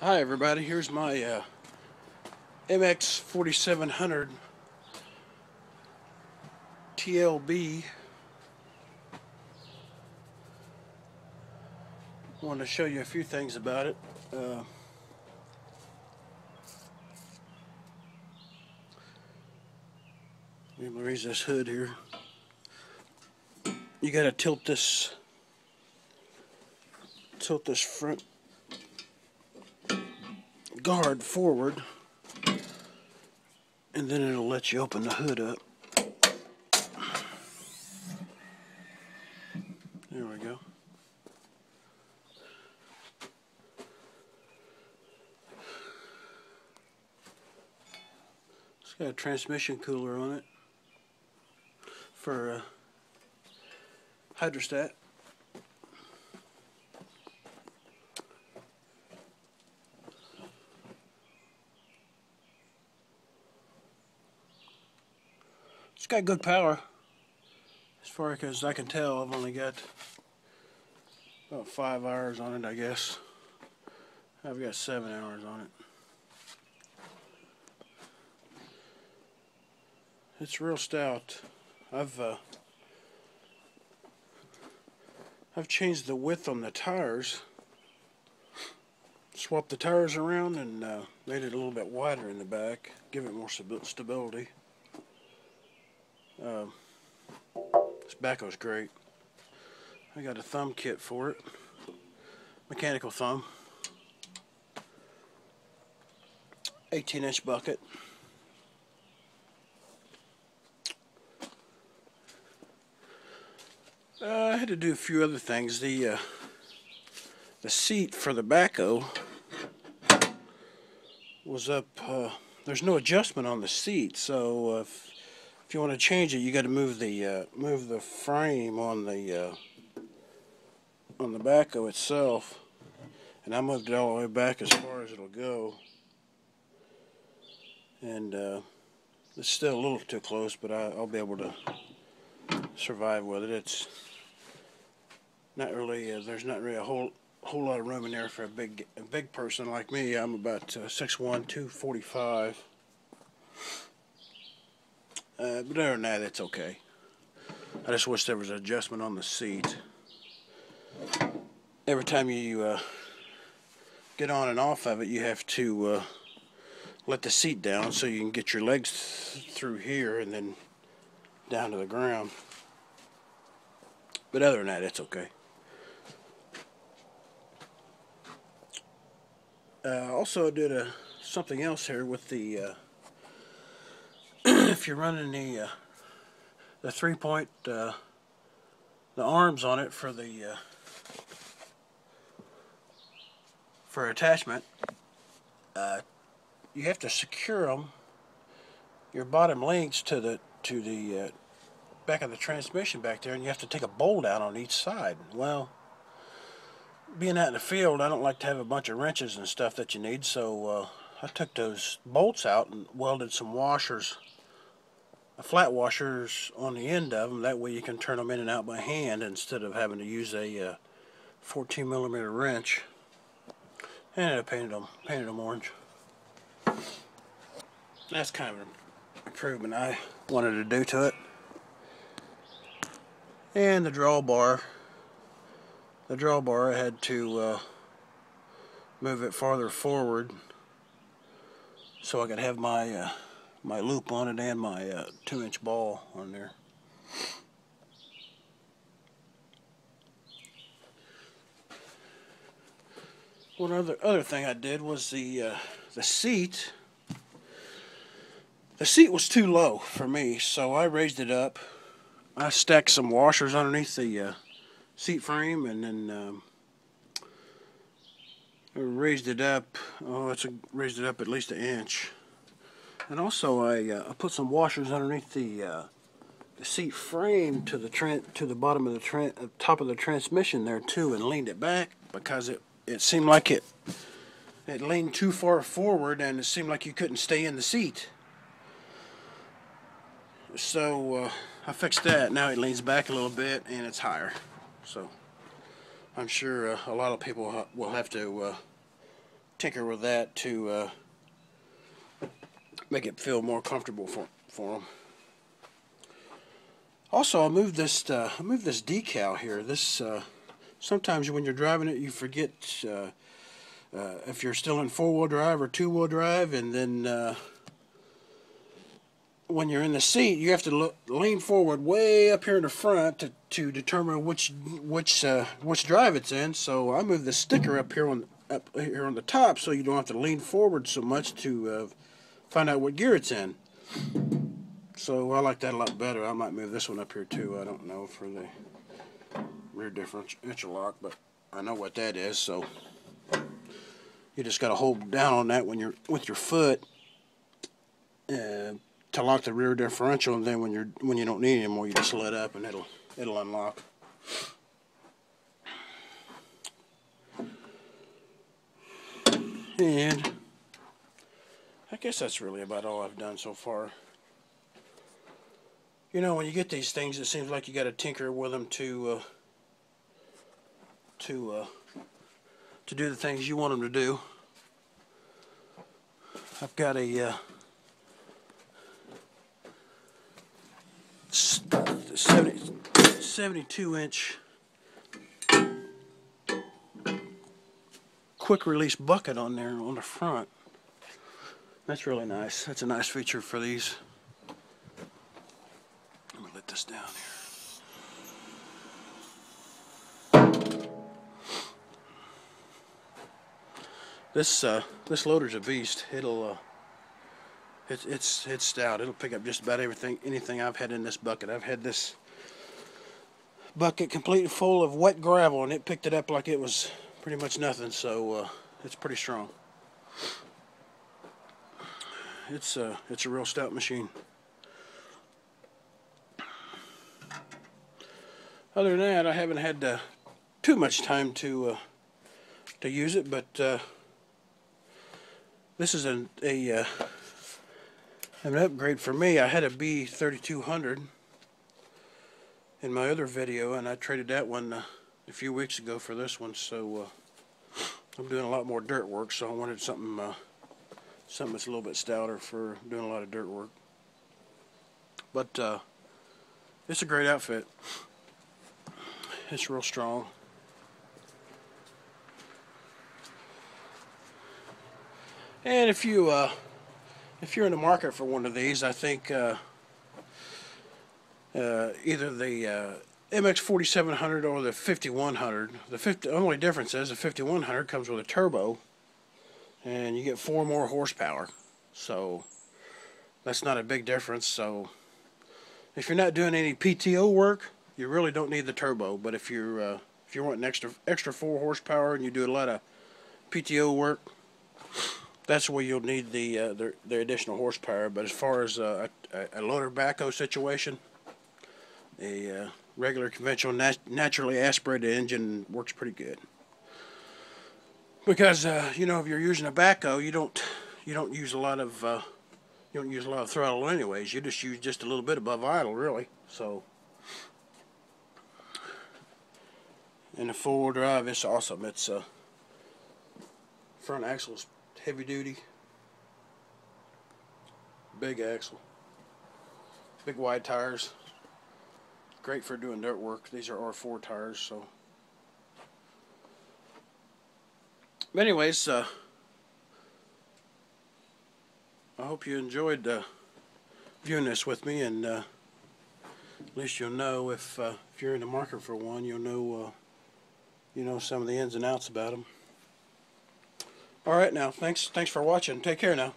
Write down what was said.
Hi everybody, here's my MX4700 TLB. I wanted to show you a few things about it. Let me raise this hood here. You gotta tilt this front guard forward, and then it'll let you open the hood up. There we go. It's got a transmission cooler on it for hydrostat. It's got good power. As far as I can tell, I've only got about 5 hours on it, I guess. I've got 7 hours on it. It's real stout. I've changed the width on the tires, swapped the tires around, and made it a little bit wider in the back, give it more stability. This backhoe's great. I got a thumb kit for it, mechanical thumb, 18-inch bucket. I had to do a few other things. The seat for the backhoe was up. There's no adjustment on the seat, so if you want to change it, you got to move the frame on the backhoe itself. And I moved it all the way back as far as it'll go. And it's still a little too close, but I'll be able to survive with it. It's not really. There's not really a whole lot of room in there for a big person like me. I'm about 6'1", 245. But other than that, it's okay. I just wish there was an adjustment on the seat. Every time you get on and off of it, you have to let the seat down so you can get your legs through here and then down to the ground. But other than that, it's okay. Also did something else here with the if you're running the 3-point the arms on it for the for attachment, you have to secure them, your bottom links, to the back of the transmission back there, and you have to take a bolt out on each side. Well, being out in the field, I don't like to have a bunch of wrenches and stuff that you need, so I took those bolts out and welded some washers, flat washers on the end of them. That way you can turn them in and out by hand instead of having to use a 14mm wrench. And I painted them orange. That's kind of an improvement I wanted to do to it. And the drawbar. The drawbar, I had to move it farther forward so I could have my my loop on it and my 2-inch ball on there. One other thing I did was the seat. The seat was too low for me, so I raised it up. I stacked some washers underneath the seat frame, and then I raised it up. Raised it up at least 1 inch. And also I put some washers underneath the seat frame to the bottom of the top of the transmission there too, and leaned it back because it seemed like it leaned too far forward, and it seemed like you couldn't stay in the seat. So I fixed that. Now it leans back a little bit and it's higher. So I'm sure a lot of people will have to tinker with that to make it feel more comfortable for them. Also, I moved this decal here. This sometimes when you're driving it, you forget if you're still in 4-wheel drive or 2-wheel drive, and then when you're in the seat, you have to lean forward way up here in the front to determine which drive it's in. So I moved the sticker up here on the top, so you don't have to lean forward so much to find out what gear it's in. So I like that a lot better. I might move this one up here too. I don't know for the rear differential lock, but I know what that is. So you just got to hold down on that when you're with your foot to lock the rear differential, and then when you don't need it anymore, you just let up and it'll unlock. And I guess that's really about all I've done so far. You know, when you get these things, it seems like you got to tinker with them to do the things you want them to do. I've got a 72-inch quick release bucket on there on the front. That's really nice. That's a nice feature for these. Let me let this down here. This loader's a beast. It's stout. It'll pick up just about anything I've had in this bucket. I've had this bucket completely full of wet gravel, and it picked it up like it was pretty much nothing. So it's pretty strong. It's a real stout machine. Other than that, I haven't had too much time to use it, but this is an upgrade for me. I had a B3200 in my other video, and I traded that one a few weeks ago for this one. So I'm doing a lot more dirt work, so I wanted something that's a little bit stouter for doing a lot of dirt work. But it's a great outfit. It's real strong. And if you're in the market for one of these, I think either the MX4700 or the 5100. The only difference is the 5100 comes with a turbo, and you get 4 more horsepower. So that's not a big difference. So if you're not doing any PTO work, you really don't need the turbo. But if you're wanting extra 4 horsepower and you do a lot of PTO work, that's where you'll need the additional horsepower. But as far as a loader backhoe situation, a regular conventional naturally aspirated engine works pretty good. Because you know, if you're using a backhoe, you don't use a lot of throttle anyways. You just use just a little bit above idle, really. So in the 4-wheel drive, it's awesome. It's front axle's heavy duty, big axle, big wide tires. Great for doing dirt work. These are R4 tires. So, but anyways, I hope you enjoyed viewing this with me, and at least you'll know if you're in the market for one, you'll know some of the ins and outs about them. All right, now, thanks for watching. Take care now.